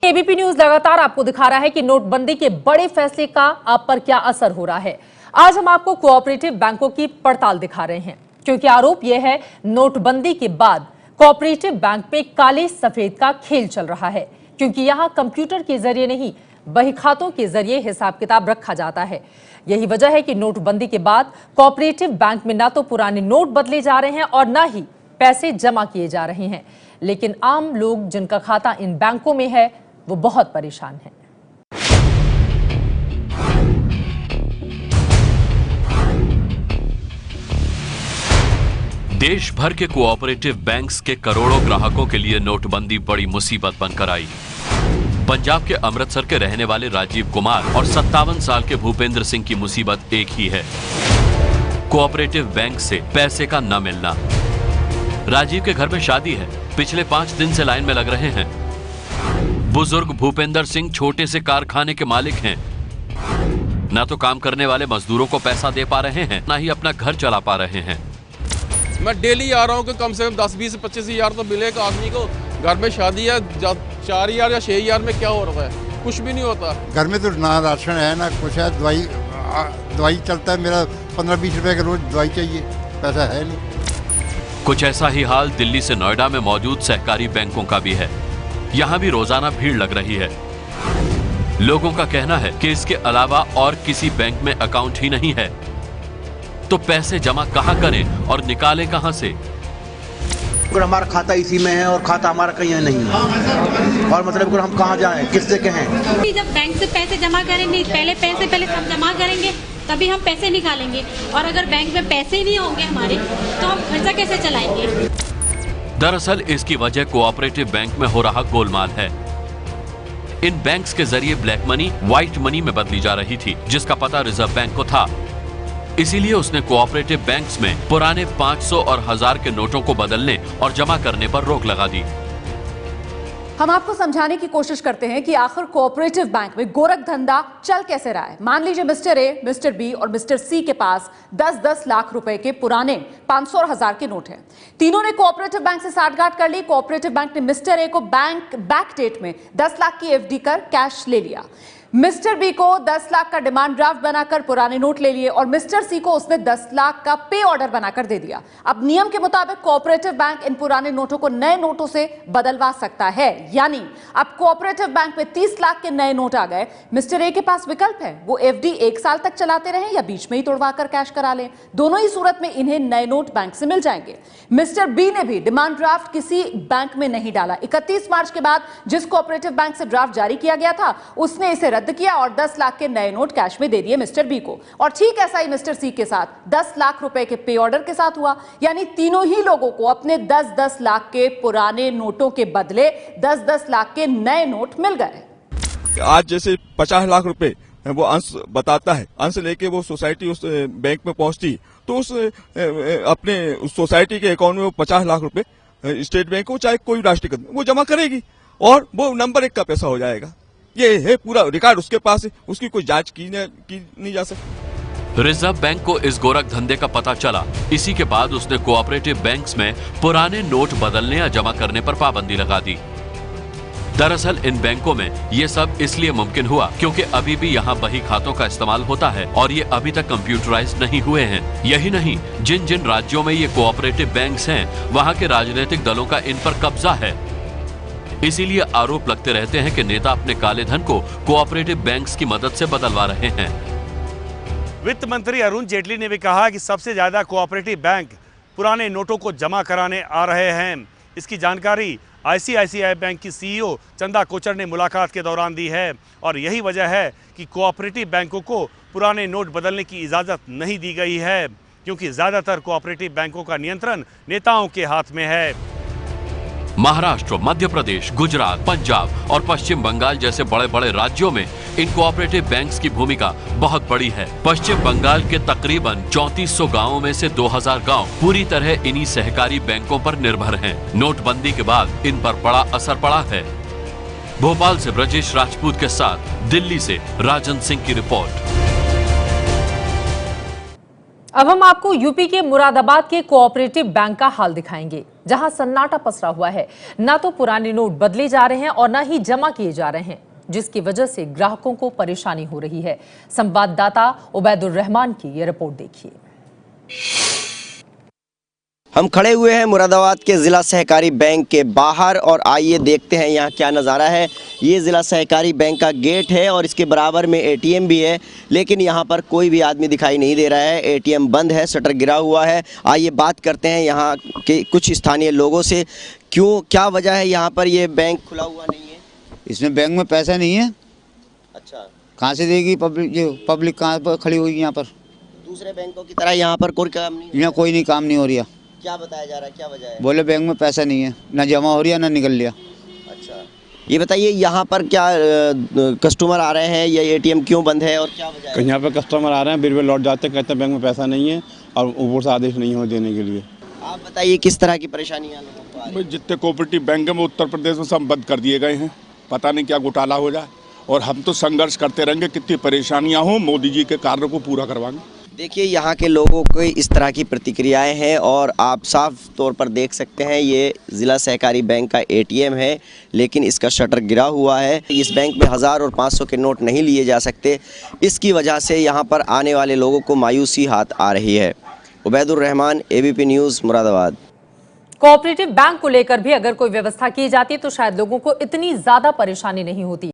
ABP news लगातार आपको दिखा रहा है कि नोटबंदी के बड़े फैसले का आप पर क्या असर हो रहा है। आज हम आपको कोऑपरेटिव बैंकों की पड़ताल दिखा रहे हैं, क्योंकि आरोप यह है नोटबंदी के बाद कोऑपरेटिव बैंक पे काले सफेद का खेल चल रहा है, क्योंकि यहां कंप्यूटर के जरिए नहीं बही खातों के जरिए हिसाब किताब रखा जाता है। यही वजह है कि नोटबंदी के बाद कोऑपरेटिव बैंक में ना तो पुराने नोट बदले जा रहे हैं और ना ही पैसे जमा किए जा रहे हैं। लेकिन आम लोग जिनका खाता इन बैंकों में है वो बहुत परेशान हैं। देश भर के कोऑपरेटिव बैंक्स के करोड़ों ग्राहकों के लिए नोटबंदी बड़ी मुसीबत बनकर आई। पंजाब के अमृतसर के रहने वाले राजीव कुमार और 57 साल के भूपेंद्र सिंह की मुसीबत एक ही है, कोऑपरेटिव बैंक से पैसे का न मिलना। राजीव के घर में शादी है, पिछले 5 दिन से लाइन में लग रहे हैं। बुजुर्ग भूपेंद्र सिंह छोटे से कारखाने के मालिक हैं, ना तो काम करने वाले मजदूरों को पैसा दे पा रहे हैं, ना ही अपना घर चला पा रहे हैं। मैं डेली आ रहा हूँ कि कम से कम 10, 20, 25 हज़ार तो मिलेगा आदमी को। घर में शादी है, 4 हज़ार या 6 हज़ार में क्या हो रहा है? कुछ भी नहीं होता। घर में तो ना राशन है ना कुछ है, दवाई चलता है। मेरा 15-20 रुपए का रोज दवाई चाहिए, पैसा है नहीं। कुछ ऐसा ही हाल दिल्ली से नोएडा में मौजूद सहकारी बैंकों का भी है। यहाँ भी रोजाना भीड़ लग रही है। लोगों का कहना है कि इसके अलावा और किसी बैंक में अकाउंट ही नहीं है, तो पैसे जमा कहां करें और निकालें कहां से। अगर हमारा खाता इसी में है और खाता हमारा कहीं नहीं है, और मतलब अगर हम कहाँ जाएं, किससे कहें। जब बैंक से पैसे जमा करेंगे, पहले सब जमा करेंगे तभी हम पैसे निकालेंगे, और अगर बैंक में पैसे ही नहीं होंगे हमारे तो हम खर्चा कैसे चलाएंगे। दरअसल इसकी वजह कोऑपरेटिव बैंक में हो रहा गोलमाल है। इन बैंक्स के जरिए ब्लैक मनी व्हाइट मनी में बदली जा रही थी, जिसका पता रिजर्व बैंक को था। इसीलिए उसने कोऑपरेटिव बैंक्स में पुराने 500 और 1000 के नोटों को बदलने और जमा करने पर रोक लगा दी। हम आपको समझाने की कोशिश करते हैं कि आखिर कोऑपरेटिव बैंक में गोरख धंधा चल कैसे रहा है। मान लीजिए मिस्टर ए, मिस्टर बी और मिस्टर सी के पास 10-10 लाख रुपए के पुराने 500 और 1000 के नोट हैं। तीनों ने कोऑपरेटिव बैंक से साठगांठ कर ली। कोऑपरेटिव बैंक ने मिस्टर ए को बैंक बैक डेट में 10 लाख की एफडी कर कैश ले लिया। मिस्टर बी को 10 लाख का डिमांड ड्राफ्ट बनाकर पुराने नोट ले लिए और मिस्टर सी को उसने 10 लाख का पे ऑर्डर बनाकर दे दिया। अब नियम के मुताबिक कोऑपरेटिव बैंक इन पुराने नोटों को नए नोटों से बदलवा सकता है, यानी अब कोऑपरेटिव बैंक में 30 लाख के नए नोट आ गए। मिस्टर ए के पास विकल्प है, वो एफडी 1 साल तक चलाते रहें या बीच में ही तोड़वाकर कैश करा लें। दोनों ही सूरत में इन्हें नए नोट बैंक से मिल जाएंगे। मिस्टर बी ने भी डिमांड ड्राफ्ट किसी बैंक में नहीं डाला। 31 मार्च के बाद जिस कोऑपरेटिव बैंक से ड्राफ्ट जारी किया गया था उसने इसे रद्द किया और 10 लाख के नए नोट कैश में दे दिए मिस्टर बी को। और ठीक ऐसा ही मिस्टर सी के साथ 10 लाख रुपए के पे ऑर्डर के साथ हुआ, यानी तीनों ही लोगों को अपने 10-10 लाख के पुराने नोटों के बदले 10-10 लाख के नए नोट मिल गए। आज जैसे 50 लाख रुपए वो अंश बताता है, अंश लेके वो सोसाइटी उस बैंक में पहुंचती तो उस अपने उस सोसाइटी के अकाउंट में वो 50 लाख रुपए स्टेट बैंक को चाहे कोई राष्ट्रीय वो जमा करेगी और वो नंबर 1 का पैसा हो जाएगा। ये है पूरा रिकॉर्ड उसके पास है, उसकी कोई जांच की नहीं जा सकती। रिजर्व बैंक को इस गोरख धंधे का पता चला। इसी के बाद उसने कोऑपरेटिव बैंक्स में पुराने नोट बदलने या जमा करने पर पाबंदी लगा दी। दरअसल इन बैंकों में ये सब इसलिए मुमकिन हुआ क्योंकि अभी भी यहाँ बही खातों का इस्तेमाल होता है और ये अभी तक कंप्यूटराइज नहीं हुए हैं। यही नहीं, जिन जिन राज्यों में ये कोऑपरेटिव बैंक्स हैं, वहाँ के राजनीतिक दलों का इन पर कब्जा है। इसीलिए आरोप लगते रहते हैं कि नेता अपने काले धन को कोऑपरेटिव बैंक्स की मदद से बदलवा रहे हैं। वित्त मंत्री अरुण जेटली ने भी कहा कि सबसे ज्यादा कोऑपरेटिव बैंक पुराने नोटों को जमा कराने आ रहे हैं। इसकी जानकारी आईसीआईसीआई बैंक की सीईओ चंदा कोचर ने मुलाकात के दौरान दी है और यही वजह है कि कोऑपरेटिव बैंकों को पुराने नोट बदलने की इजाज़त नहीं दी गई है, क्योंकि ज़्यादातर कोऑपरेटिव बैंकों का नियंत्रण नेताओं के हाथ में है। महाराष्ट्र, मध्य प्रदेश, गुजरात, पंजाब और पश्चिम बंगाल जैसे बड़े बड़े राज्यों में इन कोऑपरेटिव बैंक्स की भूमिका बहुत बड़ी है। पश्चिम बंगाल के तकरीबन 3400 गांवों में से 2000 गांव पूरी तरह इन्हीं सहकारी बैंकों पर निर्भर हैं। नोटबंदी के बाद इन पर बड़ा असर पड़ा है। भोपाल से ब्रजेश राजपूत के साथ दिल्ली से राजन सिंह की रिपोर्ट। अब हम आपको यूपी के मुरादाबाद के कोऑपरेटिव बैंक का हाल दिखाएंगे। जहां सन्नाटा पसरा हुआ है। ना तो पुराने नोट बदले जा रहे हैं और ना ही जमा किए जा रहे हैं, जिसकी वजह से ग्राहकों को परेशानी हो रही है। संवाददाता उबैदुर रहमान की यह रिपोर्ट देखिए। हम खड़े हुए हैं मुरादाबाद के ज़िला सहकारी बैंक के बाहर और आइए देखते हैं यहाँ क्या नज़ारा है। ये ज़िला सहकारी बैंक का गेट है और इसके बराबर में एटीएम भी है, लेकिन यहाँ पर कोई भी आदमी दिखाई नहीं दे रहा है। एटीएम बंद है, शटर गिरा हुआ है। आइए बात करते हैं यहाँ के कुछ स्थानीय लोगों से, क्या वजह है यहाँ पर ये बैंक खुला हुआ नहीं है? इसमें बैंक में पैसा नहीं है। अच्छा, कहाँ से देगी पब्लिक कहाँ पर खड़ी होगी यहाँ पर? दूसरे बैंकों की तरह यहाँ पर कोई काम नहीं, यहाँ कोई नहीं काम नहीं हो रहा। क्या बताया जा रहा है, क्या वजह है? बोले बैंक में पैसा नहीं है, ना जमा हो रहा ना निकल लिया। अच्छा, ये बताइए यहाँ पर क्या कस्टमर आ रहे हैं या एटीएम क्यों बंद है और क्या वजह है? यहाँ पे कस्टमर आ रहे हैं, बिल लौट जाते, कहते हैं बैंक में पैसा नहीं है और ऊपर से आदेश नहीं हो देने के लिए। आप बताइए किस तरह की परेशानियाँ लोगों को आ रही हैं? जितने कोऑपरेटिव बैंक है वो उत्तर प्रदेश में सब बंद कर दिए गए हैं, पता नहीं क्या घोटाला हो जाए। और हम तो संघर्ष करते रहेंगे, कितनी परेशानियाँ हो, मोदी जी के कार्य को पूरा करवाएंगे। देखिए यहाँ के लोगों को इस तरह की प्रतिक्रियाएं हैं और आप साफ तौर पर देख सकते हैं ये ज़िला सहकारी बैंक का एटीएम है, लेकिन इसका शटर गिरा हुआ है। इस बैंक में 1000 और 500 के नोट नहीं लिए जा सकते। इसकी वजह से यहाँ पर आने वाले लोगों को मायूसी हाथ आ रही है। Ubaidur Rahman, ABP news, Moradabad. Cooperative bank को लेकर भी अगर कोई व्यवस्था की जाती तो शायद लोगों को इतनी ज्यादा परेशानी नहीं होती।